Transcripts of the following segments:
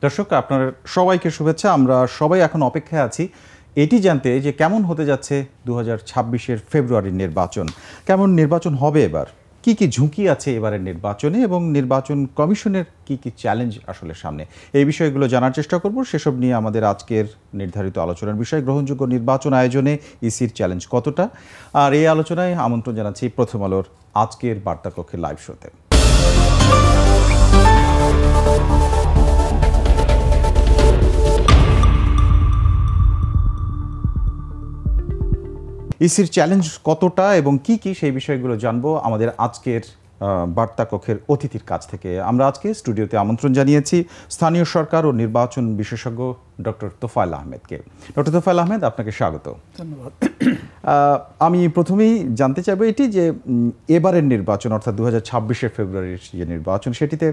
দর্শক, আপনার সবাইকে শুভেচ্ছা। আমরা সবাই এখন অপেক্ষায় আছি এটি জানতে যে কেমন হতে যাচ্ছে 2026-এর ফেব্রুয়ারির নির্বাচন। কেমন নির্বাচন হবে এবার, কি কি ঝুঁকি আছে এবারের নির্বাচনে, এবং নির্বাচন কমিশনের কি কি চ্যালেঞ্জ আসলে সামনে, এই বিষয়গুলো জানার চেষ্টা করব। সেসব নিয়ে আমাদের আজকের নির্ধারিত আলোচনার বিষয় গ্রহণযোগ্য নির্বাচন আয়োজনে ইসির চ্যালেঞ্জ কতটা। আর এই আলোচনায় আমন্ত্রণ জানাচ্ছি প্রথম আলোর আজকের বার্তা কক্ষের লাইভ শোতে। ইসির চ্যালেঞ্জ কতটা এবং কি কি, সেই বিষয়গুলো জানবো আমাদের আজকের বার্তা কক্ষের অতিথির কাছ থেকে। আমরা আজকে স্টুডিওতে আমন্ত্রণ জানিয়েছি স্থানীয় সরকার ও নির্বাচন বিশেষজ্ঞ ডক্টর তোফায়েল আহমেদকে। ডক্টর তোফায়েল আহমেদ, আপনাকে স্বাগত। ধন্যবাদ। আমি প্রথমেই জানতে চাইবো এটি যে এবারের নির্বাচন অর্থাৎ 2026-এর ফেব্রুয়ারির যে নির্বাচন, সেটিতে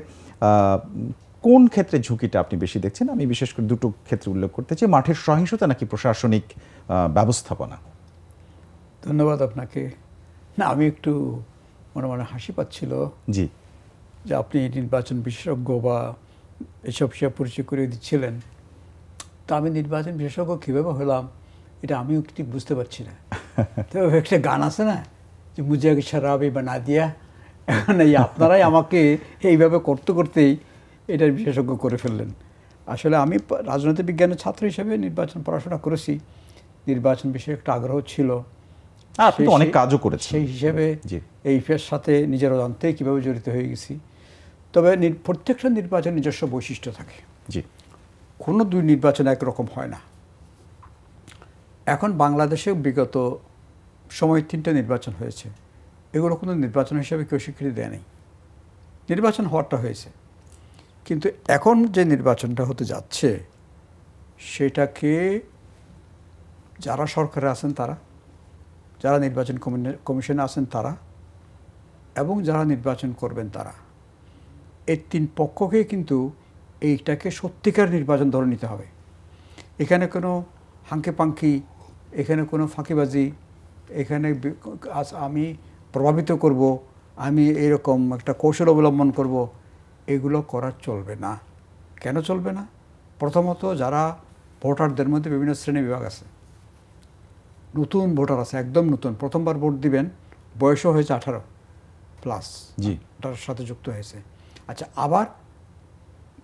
কোন ক্ষেত্রে ঝুঁকিটা আপনি বেশি দেখছেন? আমি বিশেষ করে দুটো ক্ষেত্রে উল্লেখ করতে চাই, মাঠের সহিংসতা নাকি প্রশাসনিক ব্যবস্থাপনা। ধন্যবাদ আপনাকে। না, আমি একটু মনে মনে হাসি পাচ্ছিল জি, যে আপনি নির্বাচন বিশেষজ্ঞ বা এসব সে পরিচয় করে দিচ্ছিলেন। তা আমি নির্বাচন বিশেষজ্ঞ কীভাবে হলাম এটা আমিও ঠিক বুঝতে পারছি না। তো একটা গান আছে না যে মুঝে শরাবি বানা দিয়া, এখন এই আপনারাই আমাকে এইভাবে করতে করতেই এটার বিশেষজ্ঞ করে ফেললেন। আসলে আমি রাজনৈতিক বিজ্ঞানের ছাত্র হিসেবে নির্বাচন পড়াশোনা করেছি, নির্বাচন বিষয়ে একটা আগ্রহ ছিল, আপনি তো অনেক কাজও করেছেন। সেই হিসেবে এই ফের সাথে নিজের অজান্তে কীভাবে জড়িত হয়ে গেছি। তবে প্রত্যেকটা নির্বাচন নিজস্ব বৈশিষ্ট্য থাকে। জি, কোনো দুই নির্বাচন একরকম হয় না। এখন বাংলাদেশে বিগত সময় 3টে নির্বাচন হয়েছে, এগুলো কোনো নির্বাচন হিসেবে কেউ স্বীকৃতি দেয় নাই। নির্বাচন হওয়ারটা হয়েছে, কিন্তু এখন যে নির্বাচনটা হতে যাচ্ছে সেটাকে যারা সরকারে আছেন তারা, যারা নির্বাচন কমিশনে আছেন তারা, এবং যারা নির্বাচন করবেন তারা, এই তিন পক্ষকে কিন্তু এইটাকে সত্যিকার নির্বাচন ধরে নিতে হবে। এখানে কোনো হাঙ্কি পাঙ্কি, এখানে কোনো ফাঁকিবাজি, এখানে আমি প্রভাবিত করব, আমি এরকম একটা কৌশল অবলম্বন করব, এগুলো করা চলবে না। কেন চলবে না? প্রথমত, যারা ভোটারদের মধ্যে বিভিন্ন শ্রেণী বিভাগ আছে, নতুন ভোটার আছে, একদম নতুন, প্রথমবার ভোট দিবেন, বয়সও হয়েছে 18+, জি, তার সাথে যুক্ত হয়েছে। আচ্ছা, আবার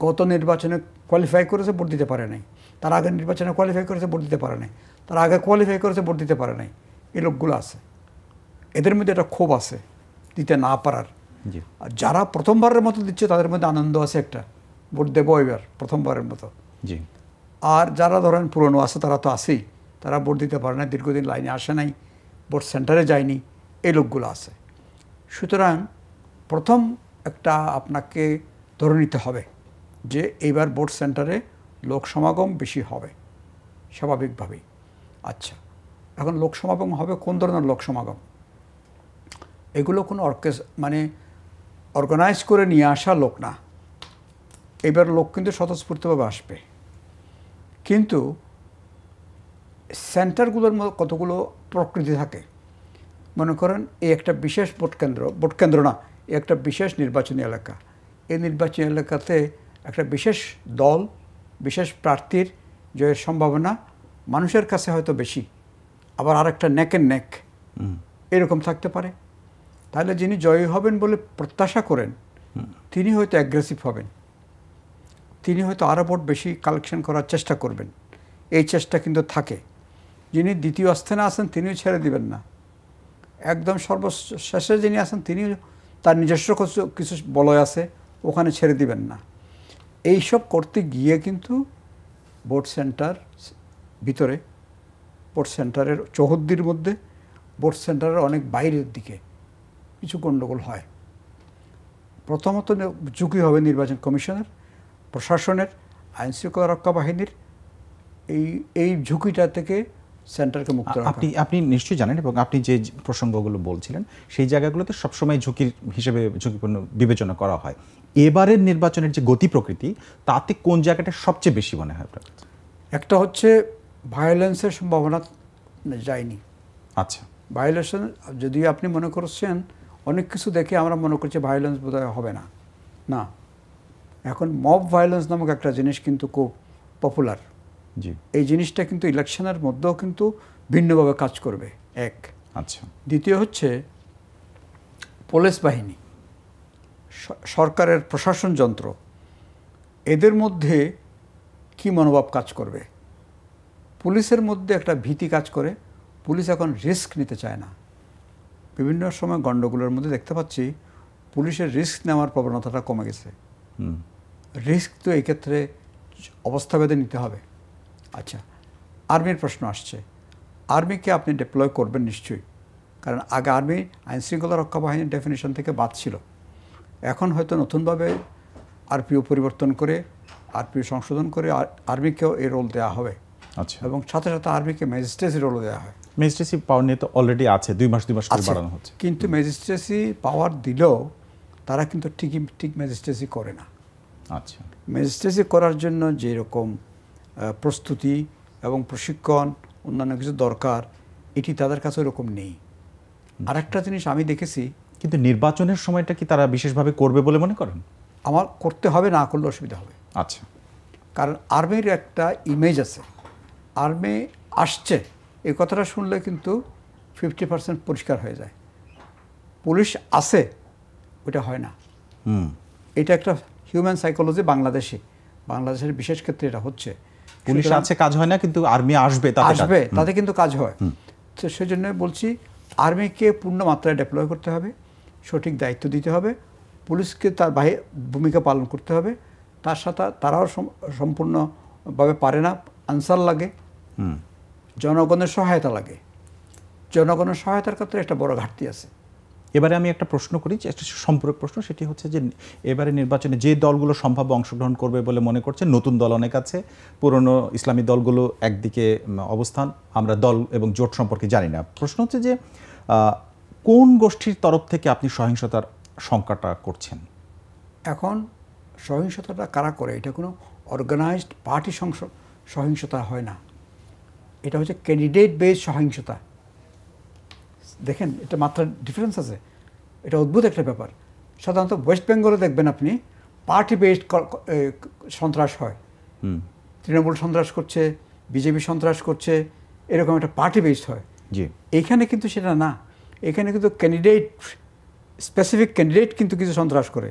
গত নির্বাচনে কোয়ালিফাই করেছে, ভোট দিতে পারে নাই, তার আগের নির্বাচনে কোয়ালিফাই করেছে, ভোট দিতে পারে নাই, তার আগে কোয়ালিফাই করেছে, ভোট দিতে পারে নাই, এই লোকগুলো আছে। এদের মধ্যে একটা ক্ষোভ আছে দিতে না পারার। আর যারা প্রথমবারের মতো দিচ্ছে তাদের মধ্যে আনন্দ আছে, একটা ভোট দেবো এবার প্রথমবারের মতো। জি, আর যারা ধরেন পুরনো আছে তারা তো আছেই, তারা ভোট দিতে পারে না, দীর্ঘদিন লাইনে আসে নাই, ভোট সেন্টারে যায়নি, এই লোকগুলো আছে। সুতরাং প্রথম একটা আপনাকে ধরে নিতে হবে যে এইবার ভোট সেন্টারে লোক সমাগম বেশি হবে স্বাভাবিকভাবেই। আচ্ছা, এখন লোক সমাগম হবে কোন ধরনের লোক সমাগম? এগুলো কোনো মানে অর্গানাইজ করে নিয়ে আসা লোক না। এবার লোক কিন্তু স্বতঃস্ফূর্তভাবে আসবে, কিন্তু সেন্টারগুলোর মধ্যে কতগুলো প্রকৃতি থাকে। মনে করেন এই একটা বিশেষ ভোট কেন্দ্র না, এই একটা বিশেষ নির্বাচনী এলাকা। এই নির্বাচনী এলাকাতে একটা বিশেষ দল, বিশেষ প্রার্থীর জয়ের সম্ভাবনা মানুষের কাছে হয়তো বেশি, আবার আরেকটা নেকের নেক এরকম থাকতে পারে। তাহলে যিনি জয়ী হবেন বলে প্রত্যাশা করেন তিনি হয়তো অ্যাগ্রেসিভ হবেন, তিনি হয়তো আরও ভোট বেশি কালেকশন করার চেষ্টা করবেন, এই চেষ্টা কিন্তু থাকে। যিনি দ্বিতীয় স্থানে আছেন তিনিও ছেড়ে দিবেন না, একদম সর্বশেষে যিনি আছেন তিনিও তার নিজস্ব কিছু বলয় আছে, ওখানে ছেড়ে দিবেন না। এইসব করতে গিয়ে কিন্তু ভোট সেন্টার ভিতরে, ভোট সেন্টারের চৌহদ্দির মধ্যে, ভোট সেন্টারের অনেক বাইরের দিকে কিছু গণ্ডগোল হয়। প্রথমত ঝুঁকি হবে নির্বাচন কমিশনের, প্রশাসনের, আইনশৃঙ্খলা রক্ষা বাহিনীর। এই ঝুঁকিটা থেকে সেন্টারকে মুক্ত রাখা। আপনি নিশ্চয়ই জানেন, এবং আপনি যে প্রসঙ্গগুলো বলছিলেন সেই জায়গাগুলোতে সবসময় ঝুঁকির হিসেবে ঝুঁকিপূর্ণ বিবেচনা করা হয়। এবারের নির্বাচনের যে গতি প্রকৃতি, তাতে কোন জায়গাটা সবচেয়ে বেশি মনে হয় আপনার? একটা হচ্ছে ভায়োলেন্সের সম্ভাবনা যায়নি। আচ্ছা, ভায়োলেন্স যদিও আপনি মনে করছেন অনেক কিছু দেখে আমরা মনে করছি ভায়োলেন্স বোধহয় হবে না, না, এখন মব ভায়োলেন্স নামক একটা জিনিস কিন্তু খুব পপুলার। জি। এই জিনিসটা কিন্তু ইলেকশনের মধ্যেও কিন্তু ভিন্নভাবে কাজ করবে, এক। আচ্ছা। দ্বিতীয় হচ্ছে পুলিশ বাহিনী, সরকারের প্রশাসন যন্ত্র, এদের মধ্যে কি মনোভাব কাজ করবে। পুলিশের মধ্যে একটা ভীতি কাজ করে, পুলিশ এখন রিস্ক নিতে চায় না। বিভিন্ন সময় গণ্ডগোলের মধ্যে দেখতে পাচ্ছি পুলিশের রিস্ক নেওয়ার প্রবণতাটা কমে গেছে। রিস্ক তো এই ক্ষেত্রে অবস্থাভেদে নিতে হবে। আচ্ছা, আর্মির প্রশ্ন আসছে। আর্মিকে আপনি ডিপ্লয় করবেন নিশ্চয়ই, কারণ আগে আর্মি আইনশৃঙ্খলা রক্ষা বাহিনীর ডেফিনেশন থেকে বাদ ছিল। এখন হয়তো নতুনভাবে আরপিও পরিবর্তন করে, আরপিও সংশোধন করে আর্মিকেও এই রোল দেওয়া হবে। আচ্ছা। এবং সাথে সাথে আর্মিকে ম্যাজিস্ট্রেসি রোলও দেওয়া হয়। ম্যাজিস্ট্রেসি পাওয়ার নিয়ে তো অলরেডি আছে, 2 মাস করে বাড়ানো হচ্ছে। কিন্তু ম্যাজিস্ট্রেসি পাওয়ার দিলেও তারা কিন্তু ঠিক ম্যাজিস্ট্রেসি করে না। আচ্ছা। ম্যাজিস্ট্রেসি করার জন্য যেরকম প্রস্তুতি এবং প্রশিক্ষণ অন্যান্য কিছু দরকার, এটি তাদের কাছে ওরকম নেই। আরেকটা জিনিস আমি দেখেছি, কিন্তু নির্বাচনের সময়টা কি তারা বিশেষভাবে করবে বলে মনে করেন? আমার করতে হবে, না করলে অসুবিধা হবে। আচ্ছা। কারণ আর্মির একটা ইমেজ আছে, আর্মি আসছে এই কথাটা শুনলে কিন্তু 50% পরিষ্কার হয়ে যায়। পুলিশ আসে ওটা হয় না। এটা একটা হিউম্যান সাইকোলজি। বাংলাদেশের বিশেষ ক্ষেত্রে এটা হচ্ছে, পুলিশ আছে কাজ হয় না, কিন্তু আর্মি আসবে তাতে কিন্তু কাজ হয়। তো সেই জন্য বলছি আর্মিকে পূর্ণ মাত্রায় ডেপ্লয় করতে হবে, সঠিক দায়িত্ব দিতে হবে, পুলিশকে তার ভূমিকা পালন করতে হবে। তার সাথে তারাও সম্পূর্ণভাবে পারে না, আনসার লাগে, জনগণের সহায়তা লাগে। জনগণের সহায়তার ক্ষেত্রে একটা বড় ঘাটতি আছে। এবারে আমি একটা প্রশ্ন করি, একটা সম্পূরক প্রশ্ন, সেটি হচ্ছে যে এবারে নির্বাচনে যে দলগুলো সম্ভাব্য অংশগ্রহণ করবে বলে মনে করছে, নতুন দল অনেক আছে, পুরনো ইসলামী দলগুলো একদিকে অবস্থান, আমরা দল এবং জোট সম্পর্কে জানি না। প্রশ্ন হচ্ছে যে কোন গোষ্ঠীর তরফ থেকে আপনি সহিংসতার শঙ্কাটা করছেন? এখন সহিংসতাটা কারা করে, এটা কোনো অর্গানাইজড পার্টি সহিংসতা হয় না, এটা হচ্ছে ক্যান্ডিডেট বেস সহিংসতা। দেখেন, এটা মাত্রা ডিফারেন্স আছে, এটা অদ্ভুত একটা ব্যাপার। সাধারণত ওয়েস্ট বেঙ্গলে দেখবেন আপনি পার্টি বেসড সন্ত্রাস হয়, তৃণমূল সন্ত্রাস করছে, বিজেপি সন্ত্রাস করছে, এরকম একটা পার্টি বেসড হয়। এইখানে কিন্তু সেটা না, এখানে কিন্তু ক্যান্ডিডেট, স্পেসিফিক ক্যান্ডিডেট কিন্তু কিছু সন্ত্রাস করে,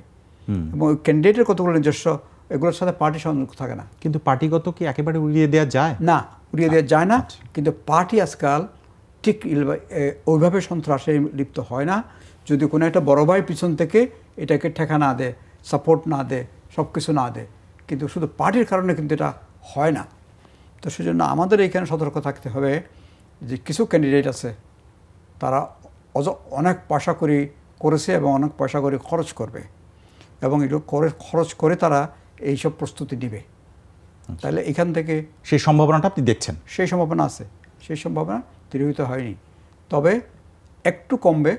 এবং ওই ক্যান্ডিডেটের কতগুলো নিজস্ব, এগুলোর সাথে পার্টি সংযুক্ত থাকে না। কিন্তু পার্টিগত কি একেবারে উড়িয়ে দেওয়া যায় না? উড়িয়ে দেওয়া যায় না, কিন্তু পার্টি আজকাল ঠিক ওইভাবে সন্ত্রাসে লিপ্ত হয় না। যদি কোনো একটা বড় ভাই পিছন থেকে এটাকে ঠেকা না দেয়, সাপোর্ট না দেয়, সব কিছু না দেয়, কিন্তু শুধু পার্টির কারণে কিন্তু এটা হয় না। তো সেজন্য আমাদের এইখানে সতর্ক থাকতে হবে যে কিছু ক্যান্ডিডেট আছে তারা অনেক পয়সা করেছে এবং অনেক পয়সা করে খরচ করবে, এবং এগুলো খরচ করে তারা এইসব প্রস্তুতি নেবে। তাহলে এখান থেকে সেই সম্ভাবনাটা আপনি দেখছেন? সেই সম্ভাবনা আছে, সেই সম্ভাবনা দৃঢ়িত হয়নি, তবে একটু কমবে।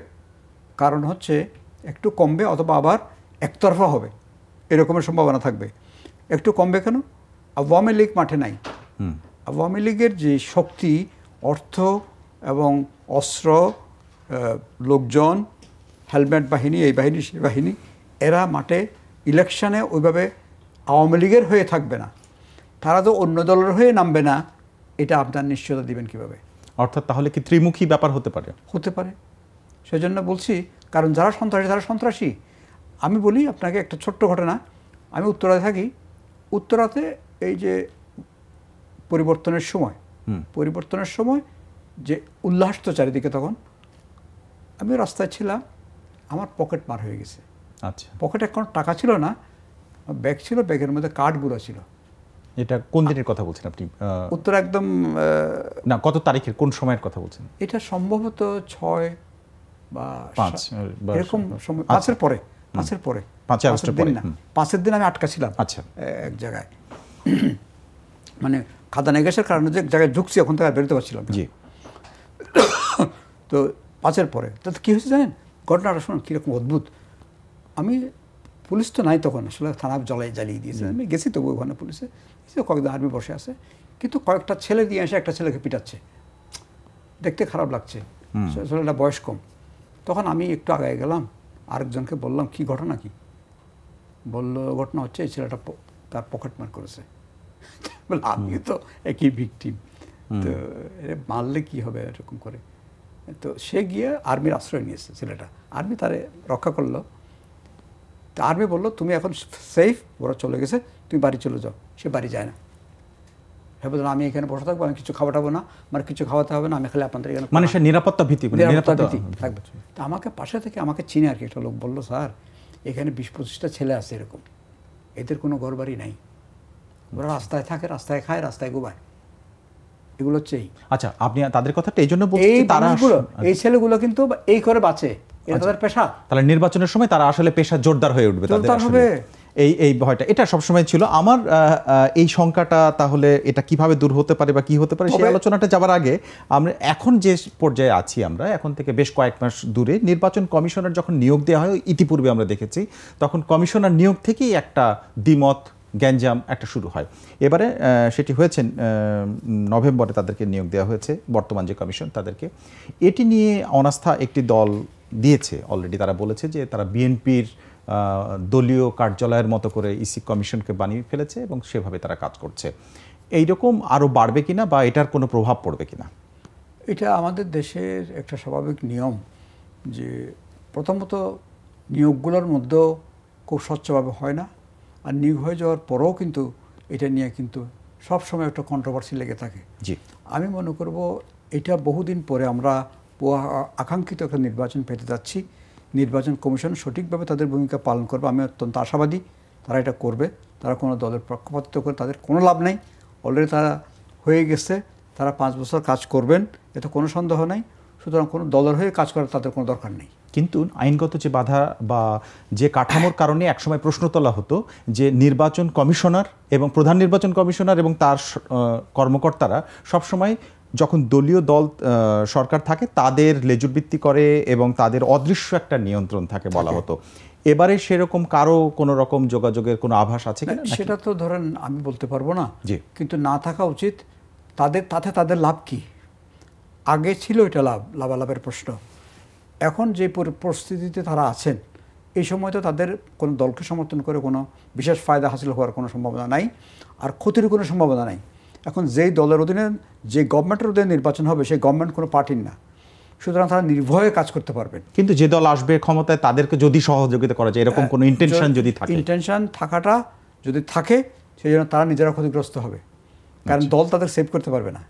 কারণ হচ্ছে একটু কমবে অথবা আবার একতরফা হবে, এরকমের সম্ভাবনা থাকবে। একটু কমবে কেন? আওয়ামী লীগ মাঠে নাই। আওয়ামী লীগের যে শক্তি, অর্থ এবং অস্ত্র, লোকজন, হেলমেট বাহিনী, এই বাহিনী সেই বাহিনী, এরা মাঠে ইলেকশনে ওইভাবে আওয়ামী লীগের হয়ে থাকবে না, তারা তো অন্য দলের হয়ে নামবে না। এটা আপনার নিশ্চয়তা দিবেন কিভাবে? অর্থাৎ তাহলে কি ত্রিমুখী ব্যাপার হতে পারে? হতে পারে, সেজন্য বলছি। কারণ যারা সন্ত্রাসী তারা সন্ত্রাসী। আমি বলি আপনাকে একটা ছোট্ট ঘটনা। আমি উত্তরাতে থাকি। উত্তরাতে এই যে পরিবর্তনের সময় যে উল্লাস তো চারিদিকে, তখন আমি রাস্তায় ছিলাম, আমার পকেট মার হয়ে গেছে। আচ্ছা। পকেটে কোনো টাকা ছিল না, ব্যাগ ছিল, ব্যাগের মধ্যে কার্ডগুলো ছিল। এটা কোন দিনের কথা বলছেন আপনি? উত্তর একদম না, কত তারিখের, কোন সময়ের কথা বলছেন? এটা সম্ভবত 6 বা 5 এরকম সময়, 5-এর পরে, 5-এর পরে, 5 আগস্টের পরে না, 5-এর দিন আমি আটকা ছিলাম। আচ্ছা। এক জায়গায়, মানে খাদানে গ্যাসের কারণে যে জায়গায় ঢুকছি, ওখান থেকে আর বেরোতে পারছিলাম। জি। তো 5-এর পরে তাতে কী হয়েছে জানেন? ঘটনাটা শুনুন কীরকম অদ্ভুত। আমি, পুলিশ তো নাই তখন, আসলে থানা জ্বালিয়ে দিয়েছে। আমি গেছি তবু ওখানে পুলিশে, কয়েকদিন আর্মি বসে আছে, কিন্তু কয়েকটা ছেলে দিয়ে এসে একটা ছেলেকে পিটাচ্ছে, দেখতে খারাপ লাগছে। ছেলেটা বয়স কম। তখন আমি একটু আগায় গেলাম, আরেকজনকে বললাম, কি ঘটনা কি? বললো ঘটনা হচ্ছে এই ছেলেটা তার পকেটমার করেছে। বলে আমি তো একই ভিকটিম, তো মারলে কি হবে এরকম করে। তো সে গিয়ে আর্মির আশ্রয় নিয়েছে ছেলেটা, আর্মি তারে রক্ষা করলো। তো আর্মি বললো তুমি এখন সেফ, ওরা চলে গেছে, তুমি বাড়ি চলে যাও। সে বাড়ি যায় না। হ্যাঁ বললো আমি এখানে বসে থাকবো, আমি কিছু খাওয়াটাবো না, আমার কিছু খাওয়াতে হবে না, আমি খালি আপনাদের এখানে মানে সে নিরাপত্তা ভীতি থাকবে। তো আমাকে পাশে থেকে আমাকে চিনে আর কি একটা লোক বললো স্যার এখানে 20-25টা ছেলে আছে এরকম, এদের কোনো ঘর বাড়ি নাই, ওরা রাস্তায় থাকে, রাস্তায় খায়, রাস্তায় ঘুমায়, এগুলো হচ্ছেই। আচ্ছা আপনি তাদের কথাটা এই জন্য বলছি, তারা এই ছেলেগুলো কিন্তু এই করে বাঁচে, এটা তাদের পেশা। তাহলে নির্বাচনের সময় তারা আসলে পেশা জোরদার হয়ে উঠবে, তাদের আসলে এই ভয়টা এটা সবসময় ছিল আমার। এই শঙ্কাটা তাহলে এটা কিভাবে দূর হতে পারে বা কি হতে পারে সেই আলোচনাটা যাবার আগে আমরা এখন যে পর্যায়ে আছি, আমরা এখন থেকে বেশ কয়েক মাস দূরে নির্বাচন কমিশনার যখন নিয়োগ দেওয়া হয়, ইতিপূর্বে আমরা দেখেছি তখন কমিশনার নিয়োগ থেকেই একটা দ্বিমত গ্যাঞ্জাম একটা শুরু হয়। এবারে সেটি হয়েছে নভেম্বরে তাদেরকে নিয়োগ দেওয়া হয়েছে, বর্তমান যে কমিশন তাদেরকে। এটি নিয়ে অনাস্থা একটি দল দিয়েছে অলরেডি, তারা বলেছে যে তারা বিএনপির দলীয় কার্যালয়ের মতো করে ইসি কমিশনকে বানিয়ে ফেলেছে এবং সেভাবে তারা কাজ করছে। এইরকম আরও বাড়বে কিনা বা এটার কোনো প্রভাব পড়বে কিনা? এটা আমাদের দেশের একটা স্বাভাবিক নিয়ম যে প্রথমত নিয়োগগুলোর মধ্যেও খুব স্বচ্ছভাবে হয় না, আর নিয়োগ হয়ে যাওয়ার পরেও কিন্তু এটা নিয়ে কিন্তু সবসময় একটা কন্ট্রোভার্সি লেগে থাকে। জি, আমি মনে করব এটা বহুদিন পরে আমরা আকাঙ্ক্ষিত একটা নির্বাচন পেতে যাচ্ছি। নির্বাচন কমিশন সঠিকভাবে তাদের ভূমিকা পালন করবে, আমি অত্যন্ত আশাবাদী তারা এটা করবে। তারা কোনো দলের পক্ষপাতিত্ব করে তাদের কোনো লাভ নেই, অলরেডি তারা হয়ে গেছে, তারা 5 বছর কাজ করবেন, এতে কোনো সন্দেহ নেই। সুতরাং কোনো দলের হয়ে কাজ করার তাদের কোনো দরকার নেই। কিন্তু আইনগত যে বাধা বা যে কাঠামোর কারণে একসময় প্রশ্ন তোলা হতো যে নির্বাচন কমিশনার এবং প্রধান নির্বাচন কমিশনার এবং তার কর্মকর্তারা সবসময় যখন দলীয় দল সরকার থাকে তাদের লেজুরবৃত্তি করে এবং তাদের অদৃশ্য একটা নিয়ন্ত্রণ থাকে বলা হতো। এবারে সেরকম কারো কোনো রকম যোগাযোগের কোনো আভাস আছে কিনা? সেটা তো ধরেন আমি বলতে পারবো না, কিন্তু না থাকা উচিত। তাদের লাভ কি? আগে ছিল এটা লাভালাভের প্রশ্ন। এখন যে পরিস্থিতিতে তারা আছেন এই সময় তো তাদের কোনো দলকে সমর্থন করে কোনো বিশেষ ফায়দা হাসিল হওয়ার কোনো সম্ভাবনা নাই, আর ক্ষতির কোনো সম্ভাবনা নাই। এখন যেই দলের অধীনে যে গভর্নমেন্টের অধীনে নির্বাচন হবে সেই গভর্নমেন্ট কোনো পার্টির না, সুতরাং তারা নির্ভয়ে কাজ করতে পারবেন। কিন্তু যে দল আসবে ক্ষমতায় তাদেরকে যদি সহযোগিতা করা যায় এরকম কোনো ইন্টেনশন যদি থাকে, ইন্টেনশন থাকাটা যদি থাকে সেই জন্য তারা নিজেরা ক্ষতিগ্রস্ত হবে, কারণ দল তাদের সেভ করতে পারবে না।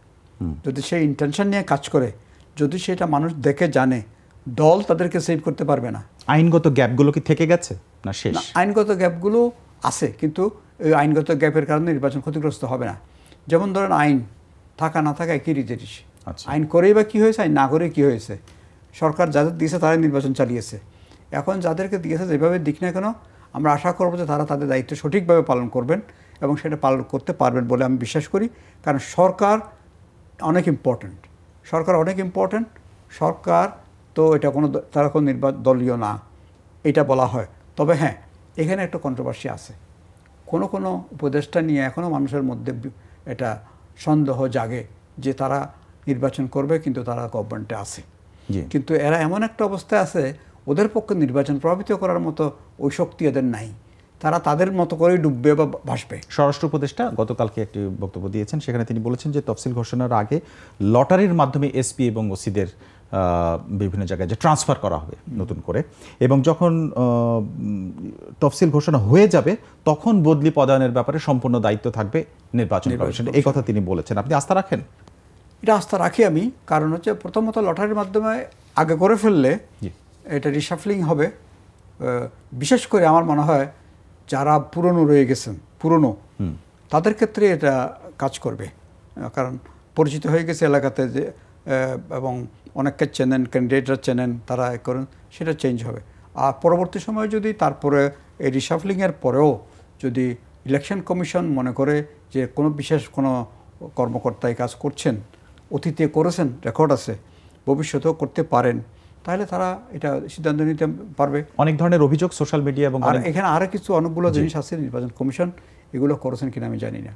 যদি সেই ইন্টেনশন নিয়ে কাজ করে, যদি সেটা মানুষ দেখে জানে, দল তাদেরকে সেভ করতে পারবে না। আইনগত গ্যাপগুলো কি থেকে গেছে না শেষ? আইনগত গ্যাপগুলো আছে, কিন্তু এই আইনগত গ্যাপের কারণে নির্বাচন ক্ষতিগ্রস্ত হবে না। যেমন ধরেন আইন থাকা না থাকা একই জিনিস। আইন করেই বা কী হয়েছে, আইন না করে কী হয়েছে, সরকার যাদের দিয়েছে তারাই নির্বাচন চালিয়েছে। এখন যাদেরকে দিয়েছে যেভাবে দিক না কেন, আমরা আশা করবো যে তারা তাদের দায়িত্ব সঠিকভাবে পালন করবেন এবং সেটা পালন করতে পারবেন বলে আমি বিশ্বাস করি। কারণ সরকার অনেক ইম্পর্ট্যান্ট, সরকার তো এটা তারা কোনো দলীয় না এটা বলা হয়। তবে হ্যাঁ, এখানে একটা কন্ট্রোভার্সি আছে। কোনো উপদেষ্টা নিয়ে এখনও মানুষের মধ্যে এটা সন্দেহ জাগে যে তারা নির্বাচন করবে কিন্তু তারা গভর্নমেন্টে আছে, কিন্তু এরা এমন একটা অবস্থায় আছে ওদের পক্ষে নির্বাচন প্রভাবিত করার মতো ওই শক্তি এদের নাই, তারা তাদের মতো করেই ডুববে বা ভাসবে। স্বরাষ্ট্র উপদেষ্টা গতকালকে একটি বক্তব্য দিয়েছেন, সেখানে তিনি বলেছেন যে তফসিল ঘোষণার আগে লটারির মাধ্যমে এসপি এবং ওসিদের বিভিন্ন জায়গায় যে ট্রান্সফার করা হবে নতুন করে, এবং যখন তফসিল ঘোষণা হয়ে যাবে তখন বদলি পদায়নের ব্যাপারে সম্পূর্ণ দায়িত্ব থাকবে নির্বাচন কমিশন। এই কথা তিনি বলেছেন, আপনি আস্থা রাখেন? এটা আস্থা রাখি আমি, কারণ হচ্ছে প্রথমত লটারির মাধ্যমে আগে করে ফেললে এটা রিশাফলিং হবে। বিশেষ করে আমার মনে হয় যারা পুরনো রয়ে গেছেন, তাদের ক্ষেত্রে এটা কাজ করবে, কারণ পরিচিত হয়ে গেছে এলাকাতে যে, এবং অনেককে চেনেন, ক্যান্ডিডেটরা চেনেন, তারা করেন, সেটা চেঞ্জ হবে। আর পরবর্তী সময়ে যদি তারপরে এই রিশাফলিংয়ের পরেও যদি ইলেকশন কমিশন মনে করে যে কোনো বিশেষ কোনো কর্মকর্তায় কাজ করছেন, অতীতে করেছেন, রেকর্ড আছে, ভবিষ্যতেও করতে পারেন, তাহলে তারা এটা সিদ্ধান্ত নিতে পারবে। অনেক ধরনের অভিযোগ সোশ্যাল মিডিয়া এবং এখানে আরও কিছু অনেকগুলো জিনিস আছে নির্বাচন কমিশন এগুলো করেছেন কিনা আমি জানি না,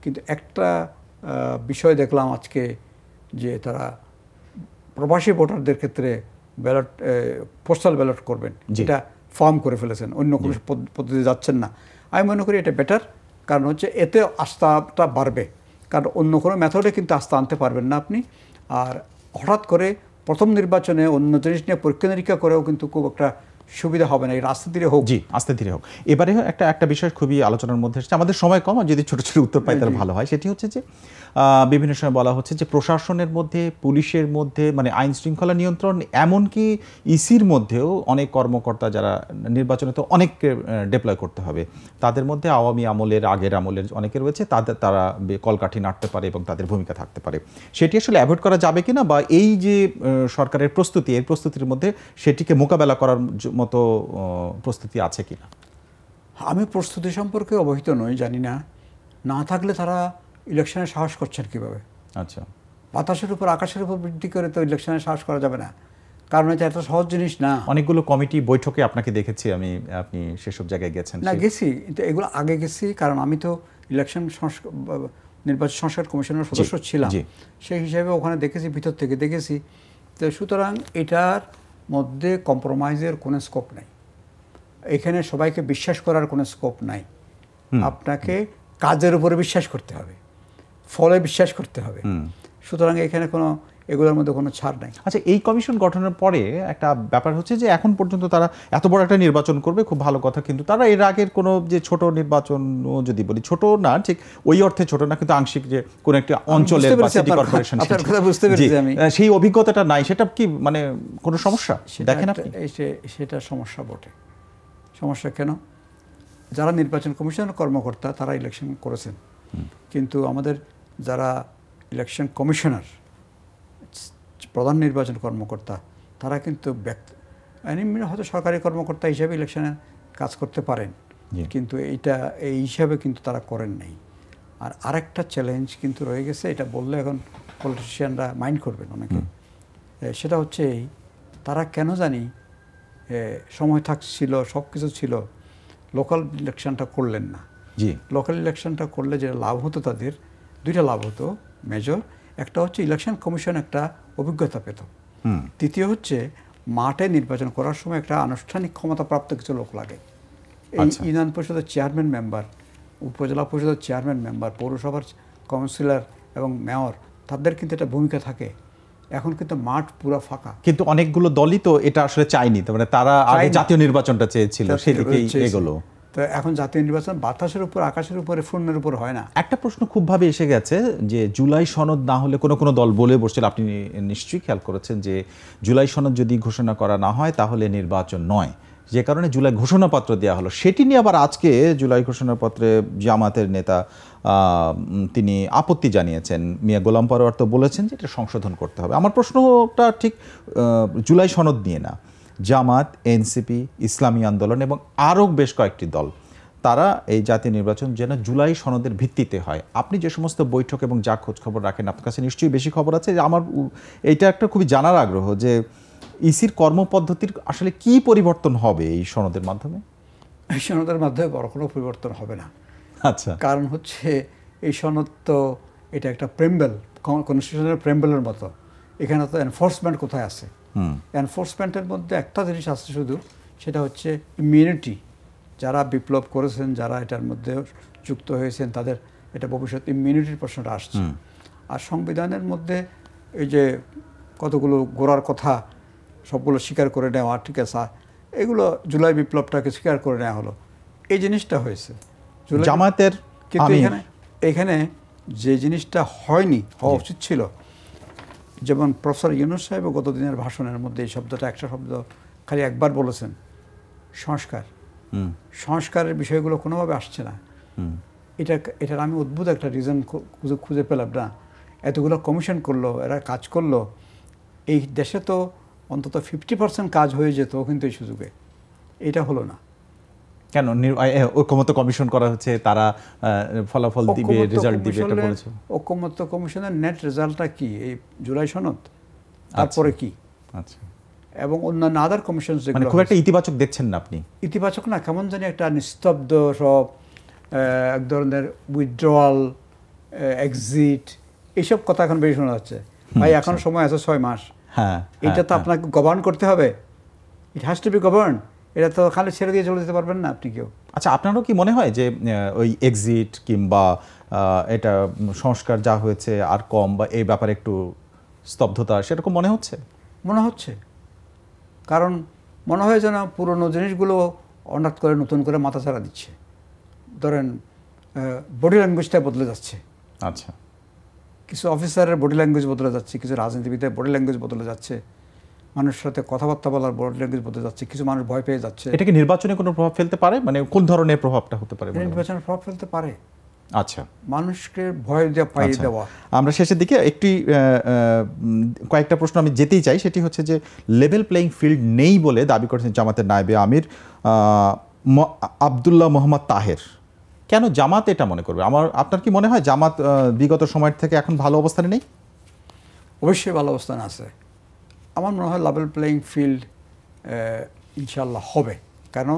কিন্তু একটা বিষয় দেখলাম আজকে যে তারা প্রবাসী ভোটারদের ক্ষেত্রে ব্যালট, পোস্টাল ব্যালট করবেন, যেটা ফার্ম করে ফেলেছেন, অন্য কোনো পদ্ধতি যাচ্ছেন না। আমি মনে করি এটা বেটার, কারণ হচ্ছে এতে আস্থাটা বাড়বে, কারণ অন্য কোনো মেথডে কিন্তু আস্থা আনতে পারবেন না আপনি। আর হঠাৎ করে প্রথম নির্বাচনে অন্য জিনিস নিয়ে পরীক্ষা নিরীক্ষা করেও কিন্তু খুব একটা সুবিধা হবে না, এটা আস্তে ধীরে হোক। জি, আস্তে ধীরে হোক। এবারে একটা বিষয় খুবই আলোচনার মধ্যে এসেছে, আমাদের সময় কম, আর যদি ছোট ছোট উত্তর পাই তাহলে ভালো হয়। সেটি হচ্ছে যে বিভিন্ন সময় বলা হচ্ছে যে প্রশাসনের মধ্যে, পুলিশের মধ্যে, মানে আইন শৃঙ্খলা নিয়ন্ত্রণ, এমনকি ইসির মধ্যেও অনেক কর্মকর্তা যারা নির্বাচনে তো অনেককে ডিপ্লয় করতে হবে, তাদের মধ্যে আওয়ামী আমলের, আগের আমলের অনেকে রয়েছে, তারা কলকাঠি নাড়তে পারে এবং তাদের ভূমিকা থাকতে পারে। সেটি আসলে অ্যাভয়েড করা যাবে কিনা, বা এই যে সরকারের প্রস্তুতি, এই প্রস্তুতির মধ্যে সেটিকে মোকাবেলা করার মতো প্রস্তুতি আছে কিনা? আমি প্রস্তুতি সম্পর্কে অবহিত নই, জানি না। না থাকলে তারা ইলেকশনে সাহস করছেন কিভাবে? আচ্ছা, বাতাসের উপর আকাশের উপর বৃদ্ধি করে তো ইলেকশনে সাহস করা যাবে না, কারণ এটা এত সহজ জিনিস না। অনেকগুলো কমিটি বৈঠকে আপনাকে দেখেছি আমি, আপনি সেসব জায়গায় গেছেন? না, গেছি, এগুলো আগে গেছি, কারণ আমি তো ইলেকশন নির্বাচন সংস্কার কমিশনের সদস্য ছিলাম, সেই হিসাবে ওখানে দেখেছি, ভিতর থেকে দেখেছি। তো সুতরাং এটার মধ্যে কম্প্রোমাইজের কোনো স্কোপ নাই, এখানে সবাইকে বিশ্বাস করার কোনো স্কোপ নাই। আপনাকে কাজের উপরে বিশ্বাস করতে হবে, ফলে বিশ্বাস করতে হবে। সুতরাং এখানে কোনো এগুলোর মধ্যে কোনো ছাড় নাই। আচ্ছা, এই কমিশন গঠনের পরে একটা ব্যাপার হচ্ছে যে এখন পর্যন্ত তারা এত বড় একটা নির্বাচন করবে, খুব ভালো কথা, কিন্তু তারা এর আগের কোনো যে ছোট নির্বাচনও যদি বলি, ছোট না ঠিক ওই অর্থে ছোট না, কিন্তু আংশিক যে কোনো একটা অঞ্চলের বা সিটি কর্পোরেশন, সেই অভিজ্ঞতাটা নাই, সেটা কি মানে কোনো সমস্যা দেখেন আপনি? সেটা সমস্যা বটে। সমস্যা কেন? যারা নির্বাচন কমিশনের কর্মকর্তা তারা ইলেকশন করেছেন, কিন্তু আমাদের যারা ইলেকশন কমিশনার, প্রধান নির্বাচন কর্মকর্তা, তারা কিন্তু হয়তো সরকারি কর্মকর্তা হিসেবে ইলেকশনে কাজ করতে পারেন, কিন্তু এই হিসাবে কিন্তু তারা করেন নাই। আর আরেকটা চ্যালেঞ্জ কিন্তু রয়ে গেছে, এটা বললে এখন পলিটিশিয়ানরা মাইন্ড করবেন অনেকে, সেটা হচ্ছে তারা কেন জানি সময় থাকছিল, সব কিছু ছিল, লোকাল ইলেকশনটা করলেন না। লোকাল ইলেকশনটা করলে যে লাভ হতো তাদের, দুইটা লাভ হতো মেজর। একটা হচ্ছে ইলেকশন কমিশন একটা অভিজ্ঞতা পেত, তৃতীয় হচ্ছে মাঠে নির্বাচন করার সময় একটা আনুষ্ঠানিক ক্ষমতাপ্রাপ্ত কিছু লোক লাগে। এই ইউনিয়ন পরিষদের চেয়ারম্যান মেম্বার, উপজেলা পরিষদের চেয়ারম্যান মেম্বার, পৌরসভার কাউন্সিলর এবং মেয়র, তাদের কিন্তু একটা ভূমিকা থাকে। এখন কিন্তু মাঠ পুরো ফাঁকা, কিন্তু অনেকগুলো দলই তো এটা আসলে চায়নি, মানে তারা আগে জাতীয় নির্বাচনটা চেয়েছিল, সেদিকেই এগোলো। তো এখন জাতীয় নির্বাচন বাতাসের উপর, আকাশের উপরে, ফোনের উপর হয় না। একটা প্রশ্ন খুবভাবে এসে গেছে যে জুলাই সনদ না হলে, কোনো দল বলে বসছিল, আপনি নিশ্চয়ই খেয়াল করেছেন যে জুলাই সনদ যদি ঘোষণা করা না হয় তাহলে নির্বাচন নয়, যে কারণে জুলাই ঘোষণাপত্র দেওয়া হলো। সেটি নিয়ে আবার আজকে জুলাই ঘোষণাপত্রে জামাতের নেতা তিনি আপত্তি জানিয়েছেন, মিয়া গোলাম পরোয়ার তো বলেছেন যে এটা সংশোধন করতে হবে। আমার প্রশ্নটা ঠিক জুলাই সনদ নিয়ে না, জামাত, এনসিপি, ইসলামী আন্দোলন এবং আরও বেশ কয়েকটি দল, তারা এই জাতীয় নির্বাচন যেন জুলাই সনদের ভিত্তিতে হয়। আপনি যে সমস্ত বৈঠক এবং যা খোঁজ খবর রাখেন, আপনার কাছে নিশ্চয়ই বেশি খবর আছে। আমার এইটা একটা খুবই জানার আগ্রহ যে ইসির কর্মপদ্ধতির আসলে কি পরিবর্তন হবে এই সনদের মাধ্যমে? এই সনদের মাধ্যমে বড় কোনো পরিবর্তন হবে না। আচ্ছা, কারণ হচ্ছে এই সনদ তো এটা একটা প্রেম্বেল, কনস্টিটিউশনের প্রেম্বেলের মতো। এখানে তো এনফোর্সমেন্ট কোথায় আছে? এনফোর্সমেন্টের মধ্যে একটা জিনিস আছে শুধু, সেটা হচ্ছে ইমিউনিটি। যারা বিপ্লব করেছেন, যারা এটার মধ্যে যুক্ত হয়েছেন, তাদের এটা ভবিষ্যৎ ইমিউনিটির প্রশ্নটা আসছে। আর সংবিধানের মধ্যে এই যে কতগুলো গোড়ার কথা সবগুলো স্বীকার করে নেওয়া, ঠিক আছে, এগুলো জুলাই বিপ্লবটাকে স্বীকার করে নেওয়া হলো, এই জিনিসটা হয়েছে জামায়াতের। কিন্তু এখানে যে জিনিসটা হয়নি, হওয়া উচিত ছিল, যেমন প্রফেসর ইউনূস সাহেব গত দিনের ভাষণের মধ্যে এই শব্দটা, একটা শব্দ খালি একবার বলেছেন, সংস্কার। সংস্কারের বিষয়গুলো কোনোভাবে আসছে না। এটার আমি অদ্ভুত একটা রিজন খুঁজে পেলাম না। এতগুলো কমিশন করলো, এরা কাজ করলো, এই দেশে তো অন্তত 50% কাজ হয়ে যেত, কিন্তু এই সুযোগে এটা হলো না কেন? ঐকমত্য কমিশন করা হচ্ছে, তারা ফলাফল দিবে, রেজাল্ট দিবে, এটা বলেছে। ঐকমত্য কমিশনের নেট রেজাল্টটা কি? এই জুলাই সনদ, তারপরে কি? আচ্ছা, এবং অন্যান্য আদার কমিশন যেগুলো, খুব একটা ইতিবাচক দেখছেন না আপনি? ইতিবাচক না, কেমন জানি একটা নিস্তব্ধ সব, এক ধরনের উইথড্রয়াল, এক্সিট, এইসব কথা এখন বেশি শোনা যাচ্ছে। ভাই এখন সময় আছে 6 মাস, এটা তো আপনাকে গভর্ন করতে হবে, it has to be govern. এটা তো খালি ছেড়ে দিয়ে চলে যেতে পারবেন না আপনি কেউ। আচ্ছা, আপনারও কি মনে হয় যে ওই এক্সিট কিংবা এটা সংস্কার যা হয়েছে আর কম, বা এই ব্যাপারে একটু স্তব্ধতা সেরকম মনে হচ্ছে? মনে হচ্ছে, কারণ মনে হয় যেন পুরনো জিনিসগুলো হঠাৎ করে নতুন করে মাথাচাড়া দিচ্ছে। ধরেন বডি ল্যাঙ্গুয়েজটা বদলে যাচ্ছে। আচ্ছা, কিছু অফিসারের বডি ল্যাঙ্গুয়েজ বদলে যাচ্ছে, কিছু রাজনীতিবিদের বডি ল্যাঙ্গুয়েজ বদলে যাচ্ছে, মানুষের সাথে কথাবার্তা বলার বডি ল্যাঙ্গুয়েজ বদলে যাচ্ছে, কিছু মানুষ ভয় পেয়ে যাচ্ছে। এটা কি নির্বাচনে কোনো প্রভাব ফেলতে পারে? মানে কোন ধরনের প্রভাবটা হতে পারে? নির্বাচনের প্রভাব ফেলতে পারে। আচ্ছা, মানুষকে ভয় দেওয়া, পাইয়ে দেওয়া। আমরা শেষের দিকে একটি কয়েকটা প্রশ্ন আমি যেতেই চাই। সেটি হচ্ছে যে লেভেল প্লেইং ফিল্ড নেই বলে দাবি করেছেন জামাতের নায়েবে আমির আব্দুল্লাহ মোহাম্মদ তাহের। কেন জামাত এটা মনে করবে? আপনার কি মনে হয় জামাত বিগত সময়ের থেকে এখন ভালো অবস্থানে নেই? অবশ্যই ভালো অবস্থানে আছে। আমার মনে হয় লেভেল প্লেইং ফিল্ড ইনশাল্লাহ হবে। কেন?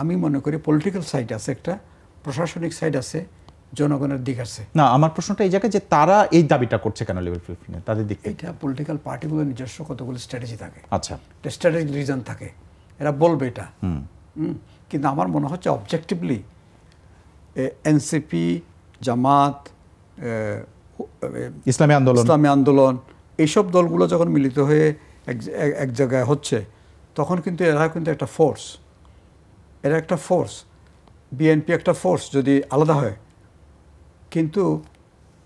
আমি মনে করি পলিটিক্যাল সাইড আছে একটা, প্রশাসনিক সাইড আছে, জনগণের দিক আছে। না, আমার প্রশ্নটা এই জায়গায় যে তারা এই দাবিটা করছে কেন লেভেল ফিল্ড নিয়ে, তাদের দিক থেকে? এটা পলিটিক্যাল পার্টিগুলোর নিজস্ব কতগুলো স্ট্র্যাটেজি থাকে। আচ্ছা, স্ট্র্যাটেজিক রিজন থাকে, এরা বলবে এটা। কিন্তু আমার মনে হচ্ছে অবজেক্টিভলি এনসিপি, জামাত, ইসলামী আন্দোলন এইসব দলগুলো যখন মিলিত হয়ে এক জায়গায় হচ্ছে, তখন কিন্তু এরা কিন্তু একটা ফোর্স। এরা একটা ফোর্স, বিএনপি একটা ফোর্স যদি আলাদা হয়। কিন্তু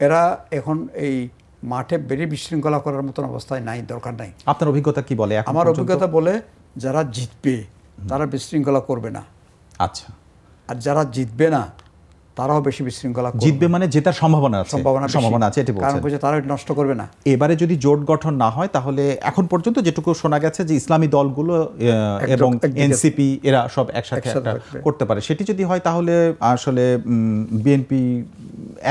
এরা এখন এই মাঠে বেরিয়ে বিশৃঙ্খলা করার মতন অবস্থায় নাই, দরকার নাই। আপনার অভিজ্ঞতা কি বলে? আমার অভিজ্ঞতা বলে যারা জিতবে তারা বিশৃঙ্খলা করবে না। আচ্ছা, আর যারা জিতবে না তারাও বেশি বিশৃঙ্খলা করবে। জিতবে মানে জেতার সম্ভাবনা আছে, এটি বলছেন। কারণ তারা নষ্ট করবে না। এবারে যদি জোট গঠন না হয়, তাহলে এখন পর্যন্ত যেটুকু শোনা গেছে যে ইসলামী দলগুলো এবং এনসিপি এরা সব একসাথে করতে পারে। সেটি যদি হয় তাহলে আসলে বিএনপি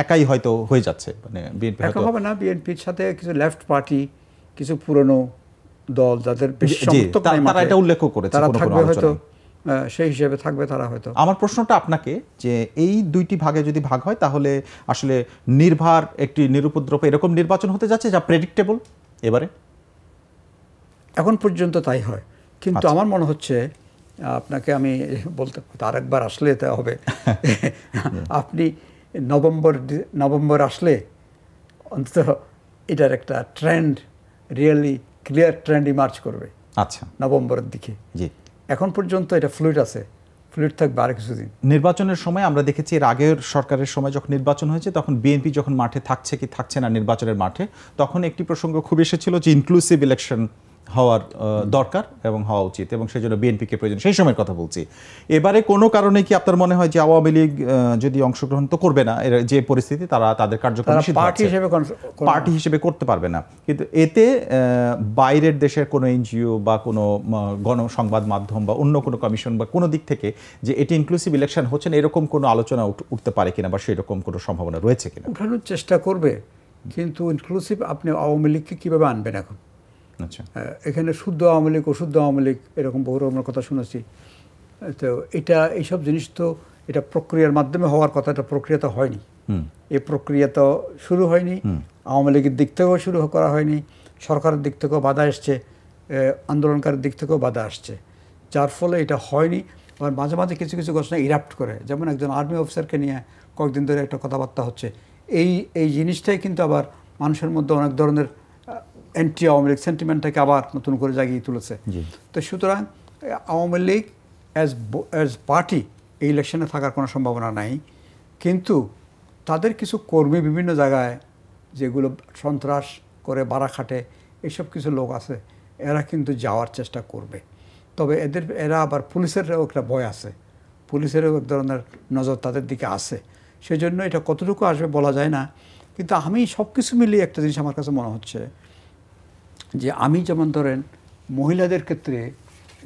একাই হয়তো হয়ে যাচ্ছে। মানে বিএনপি একা হবে না, বিএনপির সাথে কিছু লেফট পার্টি, কিছু পুরনো দল যাদের বেশি সমর্থক নাই, তারা এটা উল্লেখ করেছে, তারা থাকবে হয়তো, সেই হিসেবে থাকবে তারা হয়তো। আমার প্রশ্নটা আপনাকে যে এই দুইটি ভাগে যদি ভাগ হয়, তাহলে আসলে নির্ভার একটি নিরুপদ্রব এরকম নির্বাচন হতে যাচ্ছে যা প্রেডিক্টেবল এবারে? এখন পর্যন্ত তাই হয়, কিন্তু আমার মনে হচ্ছে আপনাকে আমি বলতে, আরেকবার আসলে এটা হবে। আপনি নভেম্বর আসলে অন্তত এটার একটা trend, really clear trend emerge করবে। আচ্ছা, নভেম্বরের দিকে। জি, এখন পর্যন্ত এটা ফ্লুইড আছে, ফ্লুইড থাকবে আর কিছুদিন। নির্বাচনের সময় আমরা দেখেছি, এর আগের সরকারের সময় যখন নির্বাচন হয়েছে, তখন বিএনপি যখন মাঠে থাকছে কি থাকছে না নির্বাচনের মাঠে, তখন একটি প্রসঙ্গ খুব এসেছিল যে ইনক্লুসিভ ইলেকশন হওয়ার দরকার এবং হওয়া উচিত, এবং সেই জন্য বিএনপিকে প্রয়োজন। সেই সময়ের কথা বলছি। এবারে কোনো কারণে কি আপনার মনে হয় যে আওয়ামী লীগ যদি অংশগ্রহণ তো করবে না, এর যে পরিস্থিতি, তারা তাদের কার্যক্রম পার্টি হিসেবে করতে পারবে না, কিন্তু এতে বাইরের দেশের কোনো এনজিও বা কোনো গণসংবাদ মাধ্যম বা অন্য কোনো কমিশন বা কোনো দিক থেকে যে এটি ইনক্লুসিভ ইলেকশন হচ্ছে না, এরকম কোনো আলোচনা উঠতে পারে কিনা, বা সেরকম কোনো সম্ভাবনা রয়েছে কিনা? উঠানোর চেষ্টা করবে, কিন্তু ইনক্লুসিভ আপনি আওয়ামী লীগকে কীভাবে আনবেন এখন? আচ্ছা, এখানে শুদ্ধ আওয়ামী লীগ, অশুদ্ধ আওয়ামী লীগ, এরকম বহু রকমের কথা শুনেছি। তো এইসব জিনিস তো এটা প্রক্রিয়ার মাধ্যমে হওয়ার কথা, এটা প্রক্রিয়া তো হয়নি। এই প্রক্রিয়া তো শুরু হয়নি, আওয়ামী লীগের দিক থেকেও শুরু করা হয়নি, সরকারের দিক থেকেও বাধা আসছে, আন্দোলনকারীর দিক থেকেও বাধা আসছে, যার ফলে এটা হয়নি। আবার মাঝে মাঝে কিছু কিছু ঘটনা ইরাপ্ট করে, যেমন একজন আর্মি অফিসারকে নিয়ে কয়েকদিন ধরে একটা কথাবার্তা হচ্ছে। এই জিনিসটাই কিন্তু আবার মানুষের মধ্যে অনেক ধরনের অ্যান্টি আওয়ামী লীগ সেন্টিমেন্টটাকে আবার নতুন করে জাগিয়ে তুলেছে। তো সুতরাং আওয়ামী লীগ অ্যাজ পার্টি এই ইলেকশনে থাকার কোনো সম্ভাবনা নাই, কিন্তু তাদের কিছু কর্মী বিভিন্ন জায়গায় যেগুলো সন্ত্রাস করে বাড়া খাটে, এইসব কিছু লোক আছে, এরা কিন্তু যাওয়ার চেষ্টা করবে। তবে এরা আবার পুলিশেরও একটা ভয় আছে, পুলিশেরও এক ধরনের নজর তাদের দিকে আছে। সেই জন্য এটা কতটুকু আসবে বলা যায় না। কিন্তু আমি সব কিছু মিলিয়ে একটা জিনিস আমার কাছে মনে হচ্ছে যে, আমি যেমন ধরেন মহিলাদের ক্ষেত্রে,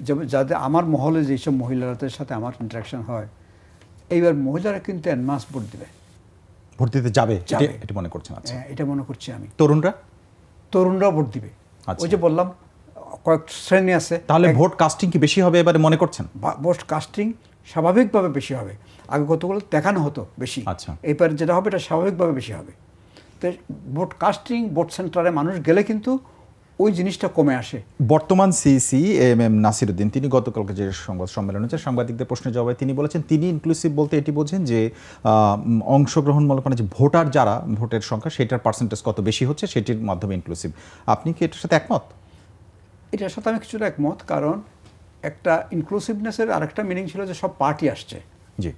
যেমন যাদের আমার মহলে যেসব মহিলাদের সাথে আমার ইন্টারাকশন হয়, এইবার মহিলারা কিন্তু এনমাস ভোট দিবে, ভোট দিতে যাবে, এটা মনে করছেন? আচ্ছা, এটা মনে করছি আমি। তরুণরা ভোট দিবে। ওই যে বললাম কয়েক শ্রেণী আছে। তাহলে ভোট কাস্টিং কি বেশি হবে এবারে মনে করছেন? ভোট কাস্টিং স্বাভাবিকভাবে বেশি হবে। আগে কতগুলো দেখানো হতো বেশি, এবার যেটা হবে এটা স্বাভাবিকভাবে বেশি হবে। তো ভোট কাস্টিং, ভোট সেন্টারে মানুষ গেলে কিন্তু ওই জিনিসটা কমে আসে। বর্তমান সিইসি এম নাসিরউদ্দিন তিনি গতকালকে যে সংবাদ সম্মেলন হচ্ছে সাংবাদিকদের প্রশ্নের জবাবে তিনি বলেছেন তিনি ইনক্লুসিভ বলতে এটি বোঝেন যে অংশগ্রহণমূলক মানে যে ভোটার যারা ভোটের সংখ্যা সেটার পার্সেন্টেজ কত বেশি হচ্ছে সেটির মাধ্যমে ইনক্লুসিভ। আপনি কি এটার সাথে একমত? এটার সাথে আমি কিছুটা একমত, কারণ একটা ইনক্লুসিভনেসের আরেকটা মিনিং ছিল যে সব পার্টি আসছে, জি,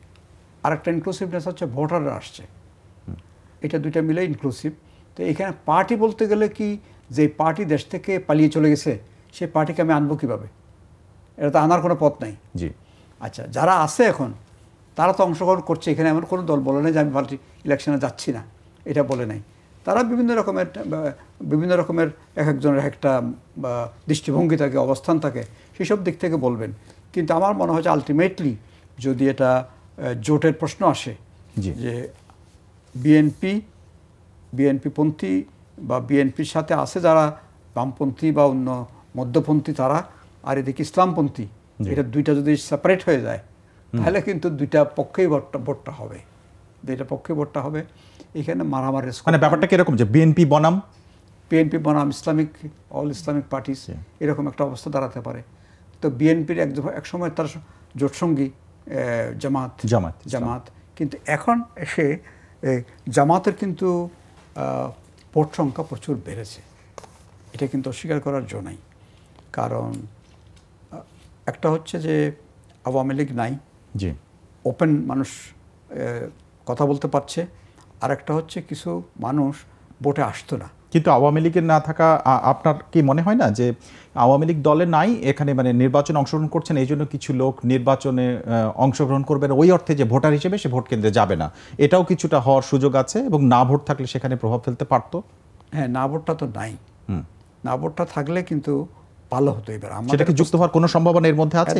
আরেকটা ইনক্লুসিভনেস হচ্ছে ভোটাররা আসছে, এটা দুইটা মিলে ইনক্লুসিভ। তো এখানে পার্টি বলতে গেলে কি, যে পার্টি দেশ থেকে পালিয়ে চলে গেছে সেই পার্টিকে আমি আনবো কীভাবে? এটা তো আনার কোনো পথ নাই। জি, আচ্ছা, যারা আছে এখন তারা তো অংশগ্রহণ করছে, এখানে এমন কোনো দল বলে নাই যে আমি পার্টি ইলেকশনে যাচ্ছি না, এটা বলে নাই। তারা বিভিন্ন রকমের এক একজনের একটা দৃষ্টিভঙ্গি থাকে, অবস্থান থাকে, সেসব দিক থেকে বলবেন। কিন্তু আমার মনে হয় যে আলটিমেটলি যদি এটা জোটের প্রশ্ন আসে, যে বিএনপিপন্থী বা বিএনপির সাথে আছে যারা বামপন্থী বা অন্য মধ্যপন্থী তারা, আর এদিকে ইসলামপন্থী, এটা দুইটা যদি সেপারেট হয়ে যায় তাহলে কিন্তু দুইটা পক্ষেই ভোটটা হবে, দুইটা পক্ষেই ভোটটা হবে। এখানে মারামারি মানে ব্যাপারটা কিরকম যে বিএনপি বনাম অল ইসলামিক পার্টিস, এরকম একটা অবস্থা দাঁড়াতে পারে। তো বিএনপির এক সময় তার জোটসঙ্গী জামাত, কিন্তু এখন এসে জামাতের কিন্তু ভোট সংখ্যা প্রচুর বেড়েছে, এটা কিন্তু অস্বীকার করার জন্য নাই। কারণ একটা হচ্ছে যে আওয়ামী লীগ নাই, জি, ওপেন মানুষ কথা বলতে পারছে, আর একটা হচ্ছে কিছু মানুষ ভোটে আসতো না। কিন্তু আওয়ামী লীগের না থাকা, আপনার কি মনে হয় না যে আওয়ামী লীগ দলে নাই, এখানে মানে নির্বাচনে অংশগ্রহণ করছেন এই জন্য কিছু লোক নির্বাচনে অংশগ্রহণ করবে না, ওই অর্থে যে ভোটার হিসেবে সে ভোট কেন্দ্রে যাবে না, এটাও কিছুটা হওয়ার সুযোগ আছে, এবং না ভোট থাকলে সেখানে প্রভাব ফেলতে পারতো? হ্যাঁ, না ভোটটা তো নাই, না ভোটটা থাকলে কিন্তু ভালো হতো। এবার সেটা কি যুক্ত হওয়ার কোনো সম্ভাবনা এর মধ্যে আছে?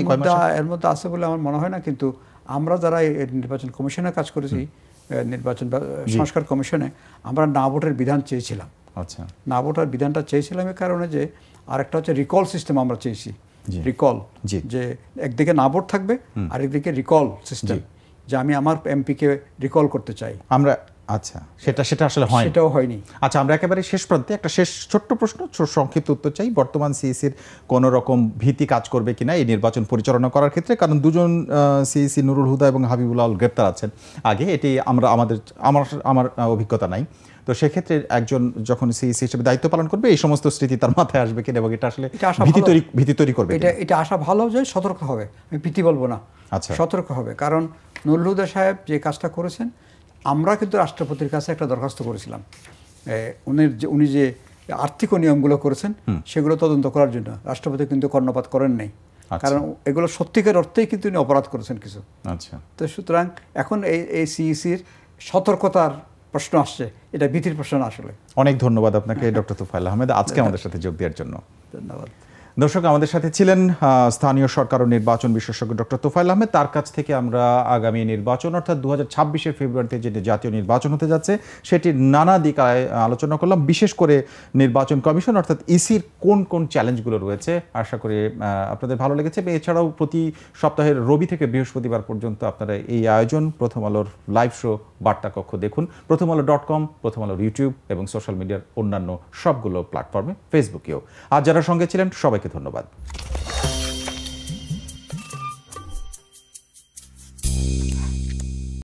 এর মধ্যে আছে বলে আমার মনে হয় না, কিন্তু আমরা যারা নির্বাচন কমিশনে কাজ করেছি, নির্বাচন সংস্কার কমিশনে, আমরা না ভোটের বিধান চেয়েছিলাম। আচ্ছা, না ভোটার বিধানটা চেয়েছিলাম এই কারণে যে আরেকটা হচ্ছে রিকল সিস্টেম আমরা চেয়েছি, রিকল, যে একদিকে না ভোট থাকবে আর একদিকে রিকল সিস্টেম, যে আমি আমার এমপিকে রিকল করতে চাই আমরা। আচ্ছা, সেটা আসলে হয়, সেটাও হয়নি। আচ্ছা, আমরা একেবারে শেষ প্রান্তে একটা ছোট্ট প্রশ্ন, সংক্ষিপ্ত উত্তর চাই। বর্তমান সিইসির কোনো রকম ভীতি কাজ করবে কিনা এই নির্বাচন পরিচালনা করার ক্ষেত্রে? কারণ দুজন সিইসি নুরুল হুদা এবং হাবিবুল আল গ্রেপ্তার আছেন আগে, এটি আমার অভিজ্ঞতা নাই। তো সেক্ষেত্রে একজন যখন সিইসি হিসেবে দায়িত্ব পালন করবে এই সমস্ত স্মৃতি তার মাথায় আসবে কিনা, এবং এটা আসলে ভীতি তৈরি করবে? এটা আশা ভালো যে সতর্ক হবে, আমি ভীতি বলবো না, আচ্ছা, সতর্ক হবে। কারণ নুরুল হুদা সাহেব যে কাজটা করেছেন, আমরা কিন্তু রাষ্ট্রপতির কাছে একটা দরখাস্ত করেছিলাম, উনি যে আর্থিক নিয়মগুলো করেছেন সেগুলো তদন্ত করার জন্য। রাষ্ট্রপতি কিন্তু কর্ণপাত করেন নাই, কারণ এগুলো সত্যিকার অর্থেই কিন্তু উনি অপরাধ করেছেন কিছু। আচ্ছা, তো সুতরাং এখন এই সিইসির সতর্কতার প্রশ্ন আসছে, এটা ভীতির প্রশ্ন না আসলে। অনেক ধন্যবাদ আপনাকে ডক্টর তোফায়েল আহমেদ আজকে আমাদের সাথে যোগ দেওয়ার জন্য। ধন্যবাদ। দর্শক, আমাদের সাথে ছিলেন স্থানীয় সরকার ও নির্বাচন বিশেষজ্ঞ ডক্টর তোফায়েল আহমেদ। তার কাছ থেকে আমরা আগামী নির্বাচন অর্থাৎ 2026 ফেব্রুয়ারিতে যে জাতীয় নির্বাচন হতে যাচ্ছে সেটির নানা দিক আলোচনা করলাম, বিশেষ করে নির্বাচন কমিশন অর্থাৎ ইসির কোন কোন চ্যালেঞ্জগুলো রয়েছে। আশা করি আপনাদের ভালো লেগেছে। এছাড়াও প্রতি সপ্তাহের রবি থেকে বৃহস্পতিবার পর্যন্ত আপনারা এই আয়োজন প্রথম আলোর লাইভ শো বার্তা কক্ষ দেখুন, প্রথমআলো.com, প্রথম আলোর ইউটিউব এবং সোশ্যাল মিডিয়ার অন্যান্য সবগুলো প্ল্যাটফর্মে, ফেসবুকেও। আর যারা সঙ্গে ছিলেন সবাইকে ধন্যবাদ।